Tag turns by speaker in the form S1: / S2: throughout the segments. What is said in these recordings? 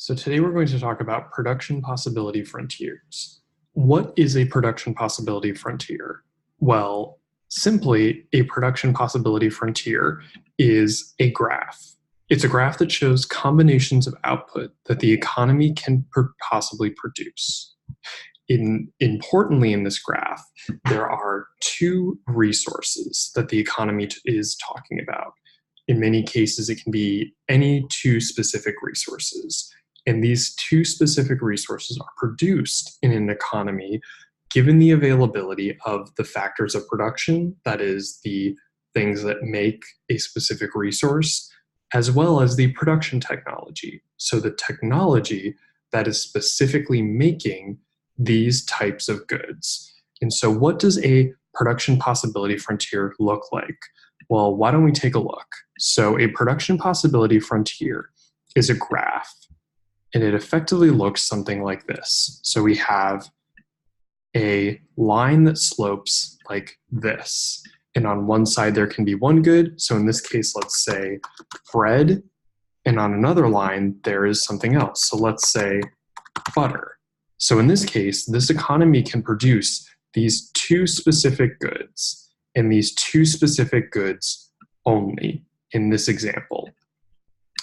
S1: So today we're going to talk about production possibility frontiers. What is a production possibility frontier? Well, simply, a production possibility frontier is a graph. It's a graph that shows combinations of output that the economy can possibly produce. Importantly in this graph, there are two resources that the economy is talking about. In many cases, it can be any two specific resources. And these two specific resources are produced in an economy given the availability of the factors of production, that is, the things that make a specific resource, as well as the production technology. So the technology that is specifically making these types of goods. And so what does a production possibility frontier look like? Well, why don't we take a look? So a production possibility frontier is a graph, and it effectively looks something like this. So we have a line that slopes like this. And on one side, there can be one good. So in this case, let's say bread. And on another line, there is something else. So let's say butter. So in this case, this economy can produce these two specific goods and these two specific goods only in this example.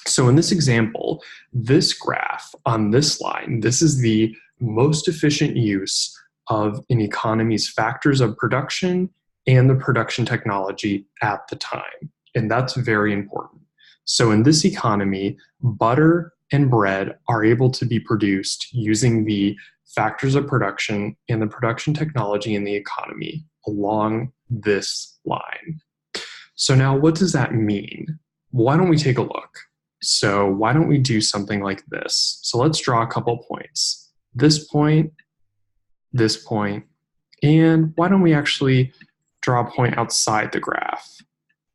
S1: So in this example, this graph on this line, this is the most efficient use of an economy's factors of production and the production technology at the time. And that's very important. So in this economy, butter and bread are able to be produced using the factors of production and the production technology in the economy along this line. So now what does that mean? Why don't we take a look? So why don't we do something like this? So let's draw a couple points. This point, and why don't we actually draw a point outside the graph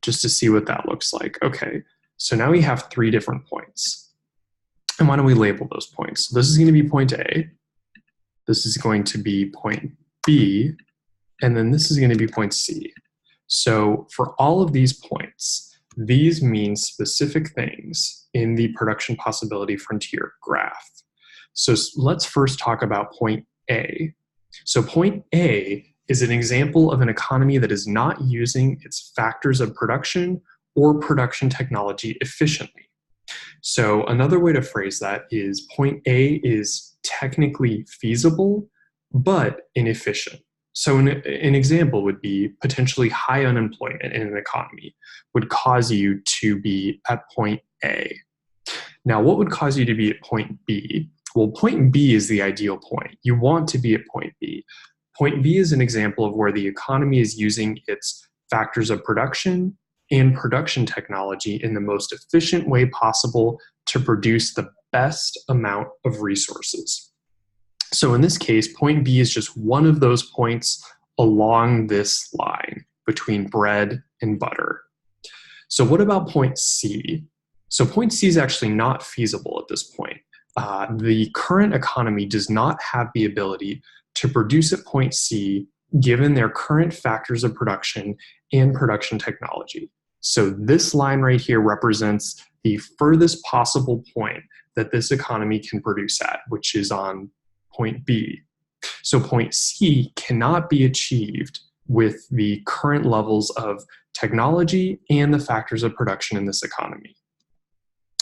S1: just to see what that looks like? Okay, so now we have three different points. And why don't we label those points? So this is going to be point A, this is going to be point B, and then this is going to be point C. So for all of these points, these mean specific things in the production possibility frontier graph. So let's first talk about point A. So point A is an example of an economy that is not using its factors of production or production technology efficiently. So another way to phrase that is point A is technically feasible, but inefficient. So an example would be potentially high unemployment in an economy would cause you to be at point A. Now, what would cause you to be at point B? Well, point B is the ideal point. You want to be at point B. Point B is an example of where the economy is using its factors of production and production technology in the most efficient way possible to produce the best amount of resources. So in this case, point B is just one of those points along this line between bread and butter. So what about point C? So point C is actually not feasible at this point. The current economy does not have the ability to produce at point C given their current factors of production and production technology. So this line right here represents the furthest possible point that this economy can produce at, which is on point B. So point C cannot be achieved with the current levels of technology and the factors of production in this economy.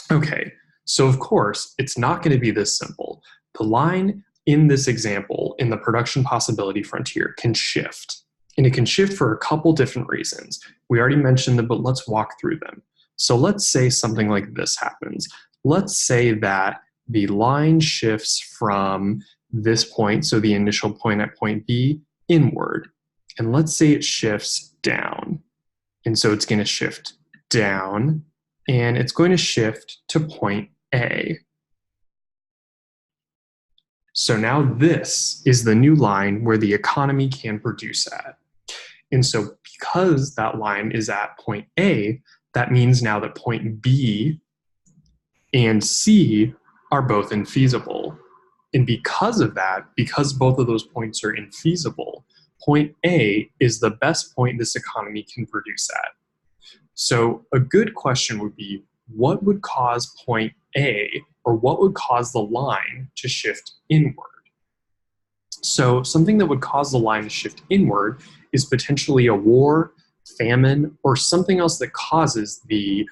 S1: Okay, so of course, it's not going to be this simple. The line in this example, in the production possibility frontier, can shift. And it can shift for a couple different reasons. We already mentioned them, but let's walk through them. So let's say something like this happens. Let's say that the line shifts from this point, so the initial point at point B, inward. And let's say it shifts down. And so it's going to shift down, and it's going to shift to point A. So now this is the new line where the economy can produce at. And so because that line is at point A, that means now that point B and C are both infeasible. And because of that, because both of those points are infeasible, point A is the best point this economy can produce at. So a good question would be, what would cause point A or what would cause the line to shift inward? So something that would cause the line to shift inward is potentially a war, famine, or something else that causes the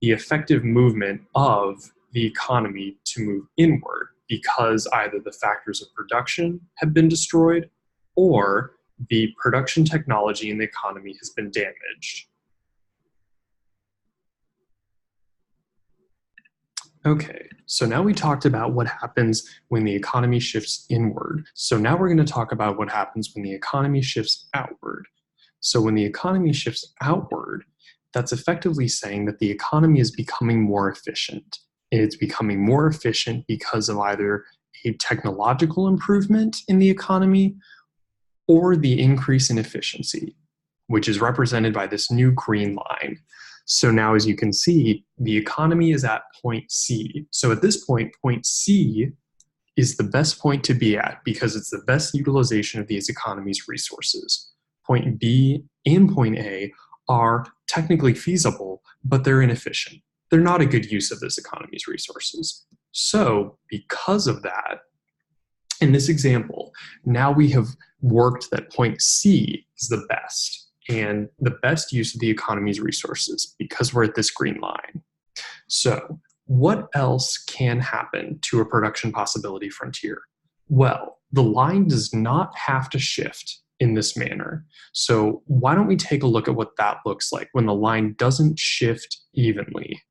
S1: effective movement of the economy to move inward because either the factors of production have been destroyed or the production technology in the economy has been damaged. Okay, so now we talked about what happens when the economy shifts inward. So now we're going to talk about what happens when the economy shifts outward. So when the economy shifts outward, that's effectively saying that the economy is becoming more efficient. And it's becoming more efficient because of either a technological improvement in the economy or the increase in efficiency, which is represented by this new green line. So now, as you can see, the economy is at point C. So at this point, point C is the best point to be at because it's the best utilization of these economy's resources. Point B and point A are technically feasible, but they're inefficient. They're not a good use of this economy's resources. So because of that, in this example, now we have worked that point C is the best and the best use of the economy's resources because we're at this green line. So what else can happen to a production possibility frontier? Well, the line does not have to shift in this manner. So why don't we take a look at what that looks like when the line doesn't shift evenly?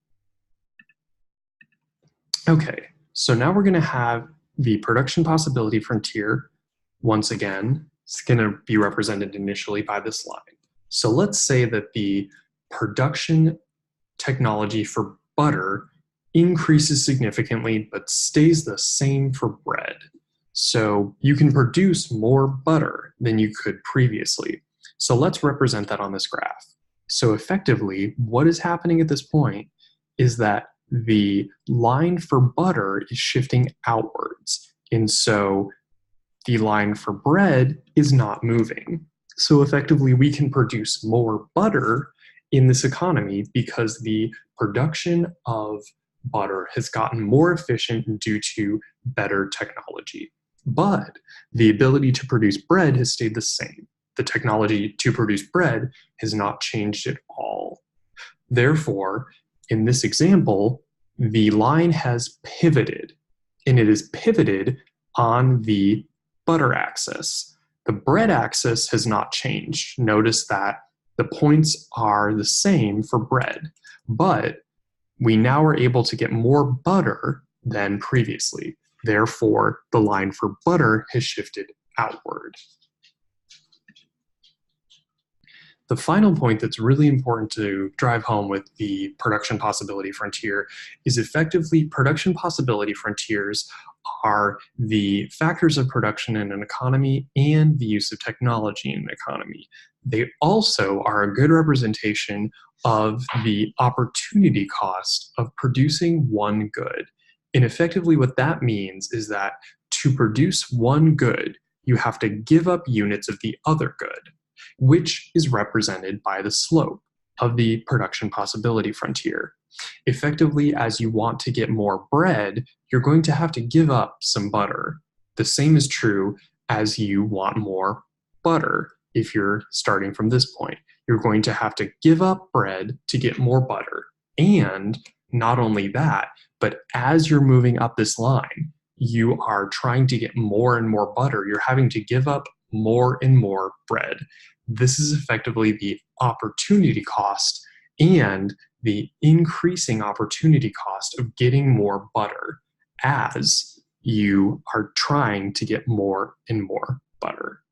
S1: Okay, so now we're going to have the production possibility frontier. Once again, it's going to be represented initially by this line. So let's say that the production technology for butter increases significantly but stays the same for bread. So you can produce more butter than you could previously. So let's represent that on this graph. So effectively, what is happening at this point is that the line for butter is shifting outwards. And so the line for bread is not moving. So effectively, we can produce more butter in this economy because the production of butter has gotten more efficient due to better technology. But the ability to produce bread has stayed the same. The technology to produce bread has not changed at all. Therefore, in this example, the line has pivoted, and it is pivoted on the butter axis. The bread axis has not changed. Notice that the points are the same for bread, but we now are able to get more butter than previously. Therefore, the line for butter has shifted outward. The final point that's really important to drive home with the production possibility frontier is effectively production possibility frontiers are the factors of production in an economy and the use of technology in an economy. They also are a good representation of the opportunity cost of producing one good. And effectively what that means is that to produce one good, you have to give up units of the other good, which is represented by the slope of the production possibility frontier. Effectively, as you want to get more bread, you're going to have to give up some butter. The same is true as you want more butter. If you're starting from this point, you're going to have to give up bread to get more butter. And not only that, but as you're moving up this line, you are trying to get more and more butter. You're having to give up more and more bread. This is effectively the opportunity cost and the increasing opportunity cost of getting more butter as you are trying to get more and more butter.